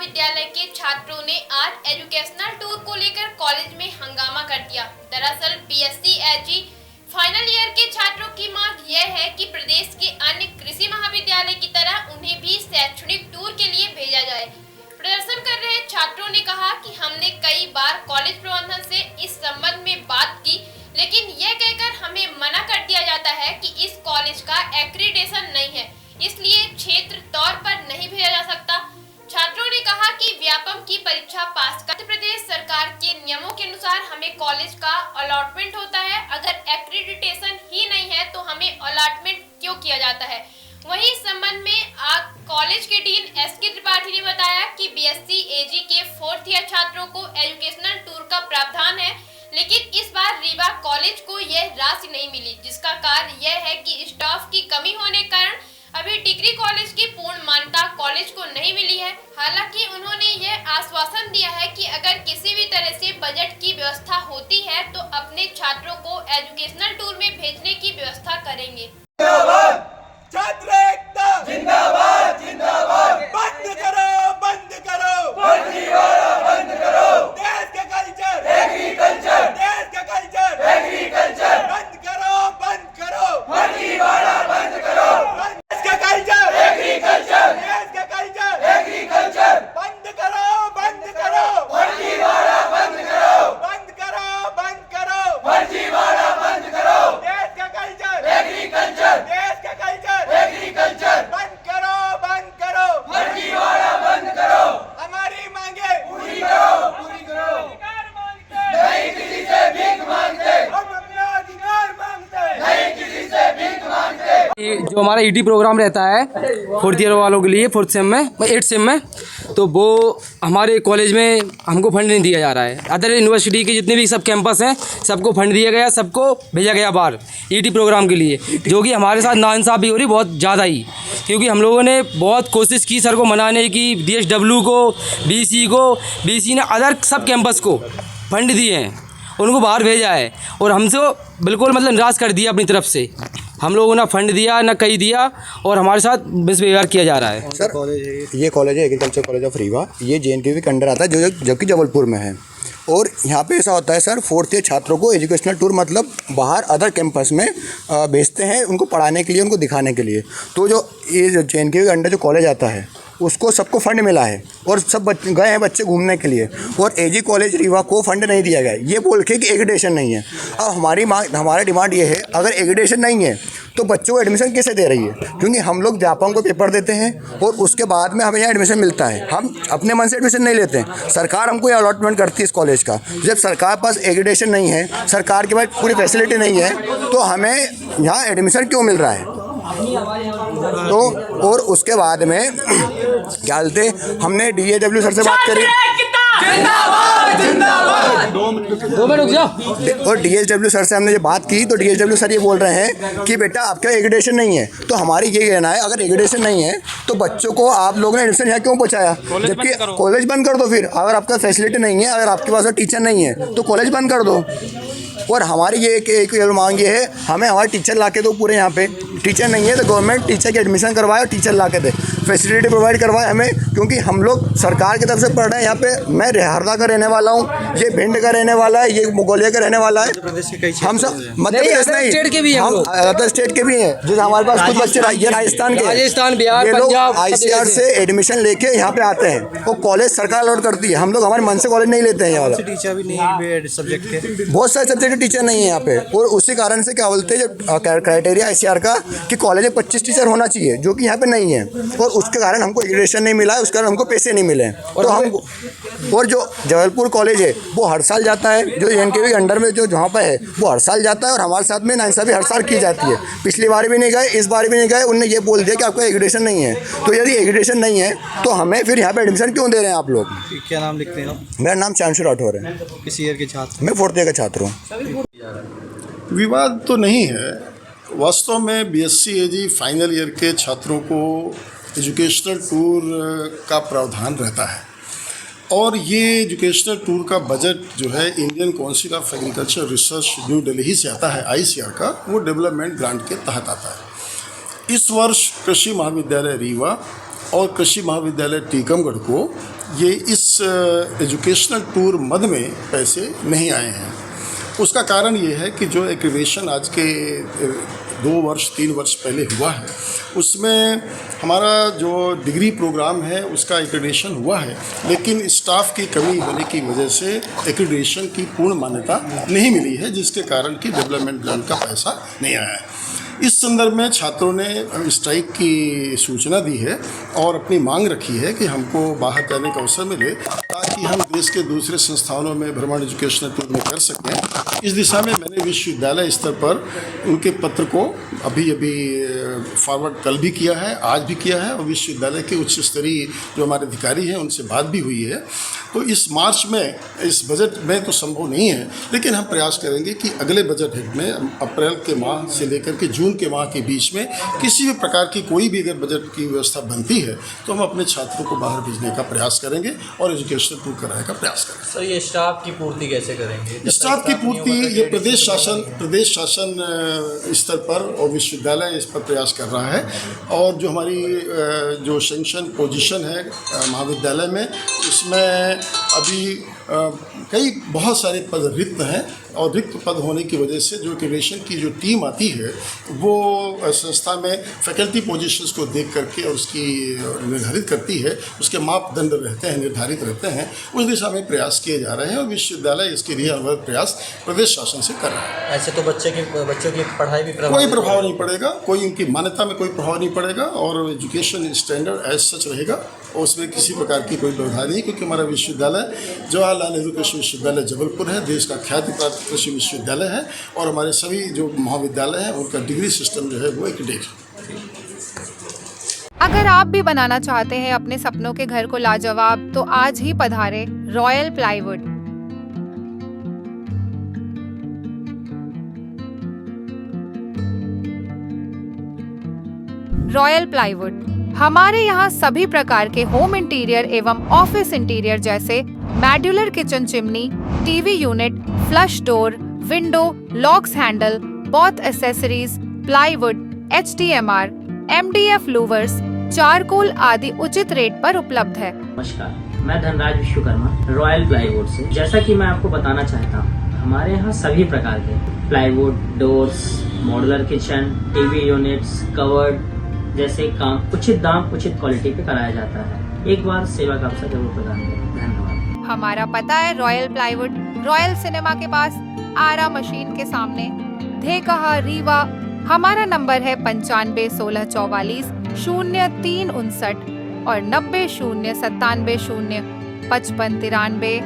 महाविद्यालय के छात्रों ने आज एजुकेशनल टूर को लेकर कॉलेज में हंगामा कर दिया। दरअसल बीएससी एजी फाइनल ईयर के छात्रों की मांग यह है कि प्रदेश के अन्य कृषि महाविद्यालय की तरह उन्हें भी शैक्षणिक टूर के लिए भेजा जाए। प्रदर्शन कर रहे छात्रों ने कहा कि हमने कई बार कॉलेज प्रबंधन से इस संबंध में बात की, लेकिन यह कहकर हमें मना कर दिया जाता है कि इस कॉलेज का एक्रीडेशन नहीं है, इसलिए क्षेत्र तौर पर नहीं भेजा जा सकता। छात्रों ने कहा कि व्यापम की परीक्षा पास कर प्रदेश सरकार के नियमों के अनुसार हमें कॉलेज का अलॉटमेंट होता है। अगर एक्रीडिटेशन ही नहीं है तो हमें अलॉटमेंट क्यों किया जाता है। वहीं इस संबंध में आज कॉलेज के डीन एसके त्रिपाठी ने बताया कि बीएससी एजी के 4th ईयर छात्रों को एजुकेशनल टूर का प्रावधान है, लेकिन इस बार रीवा कॉलेज को यह राशि नहीं मिली, जिसका कारण यह है कि स्टाफ की कमी होने के कारण अभी डिग्री कॉलेज की पूर्ण मान्यता कॉलेज को नहीं मिली है। हालांकि उन्होंने यह आश्वासन दिया है कि अगर किसी भी तरह से बजट की व्यवस्था होती है तो अपने छात्रों को एजुकेशनल टूर में भेजने की व्यवस्था करेंगे। छात्र एकता जिंदाबाद जिंदाबाद। बंद करो फर्जीवाड़ा बंद करो। देश का कल्चर एग्रीकल्चर, देश का कल्चर एग्रीकल्चर बंद करो फर्जीवाड़ा बंद करो। देश का कल्चर एग्रीकल्चर, देश का कल्चर एग्रीकल्चर बंद करो फर्जीवाड़ा बंद करो फर्जीवाड़ा बंद करो। देश का कल्चर एग्रीकल्चर, देश का कल्चर एग्रीकल्चर बंद करो फर्जीवाड़ा बंद करो। हमारी मांगे पूरी करो। नहीं किसी से भीख मांगते, हम अपना अधिकार मांगते, नहीं किसी से भीख मांगते। जो हमारा ईटी प्रोग्राम रहता है 4th ईयर वालों के लिए 4th सेम में 8th सेम में, तो वो हमारे कॉलेज में हमको फंड नहीं दिया जा रहा है। अदर यूनिवर्सिटी के जितने भी सब कैंपस हैं सबको फंड दिया गया, सबको भेजा गया बाहर ईटी प्रोग्राम के लिए, जो कि हमारे साथ नाइंसाफ़ी हो रही बहुत ज़्यादा ही, क्योंकि हम लोगों ने बहुत कोशिश की सर को मनाने की, DSW को, BC ने अदर सब कैंपस को फंड दिए हैं, उनको बाहर भेजा है और हमसे बिल्कुल मतलब निराश कर दिया अपनी तरफ से। हम लोगों ने फंड दिया ना कहीं दिया और हमारे साथ मिसबिहेवियर किया जा रहा है। सर ये कॉलेज है एग्रीकल्चर कॉलेज ऑफ रीवा, ये JNKV के अंडर आता है जो कि जबलपुर में है। और यहाँ पे ऐसा होता है सर 4th ईयर छात्रों को एजुकेशनल टूर मतलब बाहर अदर कैंपस में भेजते हैं उनको पढ़ाने के लिए, उनको दिखाने के लिए। तो जो ये JNKV के अंडर जो कॉलेज आता है उसको सबको फ़ंड मिला है और सब गए हैं बच्चे घूमने के लिए, और एजी कॉलेज रीवा को फ़ंड नहीं दिया गया ये बोल के कि एग्रीडेशन नहीं है। अब हमारी डिमांड ये है, अगर एग्रीडेशन नहीं है तो बच्चों को एडमिशन कैसे दे रही है, क्योंकि हम लोग व्यापम को पेपर देते हैं और उसके बाद में हमें यहाँ एडमिशन मिलता है। हम अपने मन से एडमिशन नहीं लेते हैं, सरकार हमको ये अलॉटमेंट करती है इस कॉलेज का। जब सरकार पास एग्रीडेशन नहीं है, सरकार के पास पूरी फैसिलिटी नहीं है, तो हमें यहाँ एडमिशन क्यों मिल रहा है। तो और उसके बाद में क्या बोलते, हमने DAW सर से बात करी और DSW सर से हमने जो बात की तो DSW सर ये बोल रहे हैं कि बेटा आपका एग्रीडेशन नहीं है। तो हमारी ये कहना है, अगर एग्रीडेशन नहीं है तो बच्चों को आप लोगों ने एडमिशन यहाँ क्यों पहुँचाया, जबकि कॉलेज बंद कर दो। फिर अगर आपका फैसिलिटी नहीं है, अगर आपके पास टीचर नहीं है तो कॉलेज बंद कर दो। और हमारी ये एक मांग ये है, हमें हमारे टीचर ला के दो पूरे। यहाँ पे टीचर नहीं है तो गवर्नमेंट टीचर की एडमिशन करवाए और टीचर ला के दे, फैसिलिटी प्रोवाइड करवाए हमें, क्योंकि हम लोग सरकार की तरफ से पढ़ रहे हैं। यहाँ पे मैं हरदा का रहने वाला हूँ, ये भिंड का रहने वाला है, ये ग्वालियर का रहने वाला है। हम सब मध्य प्रदेश नहीं, हम अदर स्टेट के भी हैं, जो हमारे पास कुछ बच्चे ये राजस्थान के, राजस्थान, बिहार, पंजाब, ICR से एडमिशन लेके यहाँ पे आते हैं और कॉलेज सरकार अलॉट करती है। हम लोग हमारे मन से कॉलेज नहीं लेते हैं। यहाँ वाला टीचर भी नहीं सब्जेक्ट के, बहुत सारे सब्जेक्ट के टीचर नहीं है यहाँ पे, और उसी कारण से क्या बोलते हैं जो क्राइटेरिया ICR का कि कॉलेज में 25 टीचर होना चाहिए, जो कि यहाँ पे नहीं है, और उसके कारण हमको एग्रीडेशन नहीं मिला है, उसके कारण हमको पैसे नहीं मिले। तो हम और जो जबलपुर कॉलेज है वो हर साल जाता है, जो JNKV के अंडर में जो जहाँ पे है वो हर साल जाता है, और हमारे साथ में नाइंसाफ़ी हर साल की जाती है। पिछली बार भी नहीं गए, इस बार भी नहीं गए, उन्होंने ये बोल दिया कि आपका एग्रीडेशन नहीं है। तो यदि एग्रीडेशन नहीं है तो हमें फिर यहाँ पे एडमिशन क्यों दे रहे हैं आप लोग। क्या नाम लिखते हैं आप? मेरा नाम चांशु राठौर है। किस ईयर के छात्र? मैं 4th ईयर का छात्र हूँ। विवाद तो नहीं है, वास्तव में BSC AG फाइनल ईयर के छात्रों को एजुकेशनल टूर का प्रावधान रहता है, और ये एजुकेशनल टूर का बजट जो है Indian council of agriculture research new Delhi से आता है ICR का, वो डेवलपमेंट ग्रांट के तहत आता है। इस वर्ष कृषि महाविद्यालय रीवा और कृषि महाविद्यालय टीकमगढ़ को ये इस एजुकेशनल टूर मद में पैसे नहीं आए हैं। उसका कारण ये है कि जो एक्रीडेशन आज के 2-3 वर्ष पहले हुआ है, उसमें हमारा जो डिग्री प्रोग्राम है उसका एक्रीडेशन हुआ है, लेकिन स्टाफ की कमी होने की वजह से एक्रीडेशन की पूर्ण मान्यता नहीं मिली है, जिसके कारण कि डेवलपमेंट ग्रांट का पैसा नहीं आया है। इस संदर्भ में छात्रों ने स्ट्राइक की सूचना दी है और अपनी मांग रखी है कि हमको बाहर जाने का अवसर मिले ताकि हम देश के दूसरे संस्थानों में भ्रमण एजुकेशनल टूर में कर सकें। इस दिशा में मैंने विश्वविद्यालय स्तर पर उनके पत्र को अभी फॉरवर्ड कल भी किया है, आज भी किया है, और विश्वविद्यालय के उच्च स्तरीय जो हमारे अधिकारी हैं उनसे बात भी हुई है। तो इस मार्च में इस बजट में तो संभव नहीं है, लेकिन हम प्रयास करेंगे कि अगले बजट में अप्रैल के माह से लेकर के जून के माह के बीच में किसी भी प्रकार की कोई भी अगर बजट की व्यवस्था बनती है तो हम अपने छात्रों को बाहर भेजने का प्रयास करेंगे और एजुकेशनल टूर कराने का प्रयास करेंगे। सर, ये स्टाफ की पूर्ति कैसे करेंगे? स्टाफ की पूर्ति ये प्रदेश शासन स्तर पर और विश्वविद्यालय इस पर प्रयास कर रहा है, और जो हमारी जो सेंक्शन पोजीशन है महाविद्यालय में, उसमें अभी बहुत सारे पद रिक्त हैं, और रिक्त पद होने की वजह से जो क्यूरेशन की जो टीम आती है वो संस्था में फैकल्टी पोजीशंस को देख करके और उसकी निर्धारित करती है, उसके मापदंड रहते हैं, निर्धारित रहते हैं, उस दिशा में प्रयास किए जा रहे हैं और विश्वविद्यालय इसके लिए अनवरत प्रयास प्रदेश शासन से कर रहा है। ऐसे तो बच्चों की पढ़ाई भी कोई प्रभाव नहीं पड़ेगा, कोई उनकी मान्यता में कोई प्रभाव नहीं पड़ेगा, और एजुकेशन स्टैंडर्ड एज सच रहेगा और उसमें किसी प्रकार की कोई व्यवधान नहीं, क्योंकि हमारा विश्वविद्यालय जवाहरलाल नेहरू कृषि विश्वविद्यालय जबलपुर है, देश का ख्याति प्राप्त कृषि विश्वविद्यालय है, और हमारे सभी जो महाविद्यालय हैं उनका डिग्री सिस्टम जो है वो एक्रेडिटेड है। अगर आप भी बनाना चाहते हैं अपने सपनों के घर को लाजवाब, तो आज ही पधारें रॉयल प्लाईवुड। रॉयल प्लाईवुड हमारे यहाँ सभी प्रकार के होम इंटीरियर एवं ऑफिस इंटीरियर जैसे modular kitchen chimney, TV unit, flush door, window, locks handle, both accessories, plywood, HDMR, MDF louvres, charcoal आदि उचित रेट पर उपलब्ध है। नमस्कार, मैं धनराज विश्वकर्मा रॉयल प्लाईवुड से। जैसा कि मैं आपको बताना चाहता हूँ, हमारे यहाँ सभी प्रकार के plywood, doors, modular kitchen, TV units, covered जैसे काम उचित दाम उचित क्वालिटी पे कराया जाता है। एक बार सेवा का अवसर जरूर प्रदान करें। धन्यवाद। हमारा पता है रॉयल प्लाईवुड, रॉयल सिनेमा के पास, आरा मशीन के सामने, धेकहा, रीवा। हमारा नंबर है 95 16 44 0359 और 90 0 97 0 55 93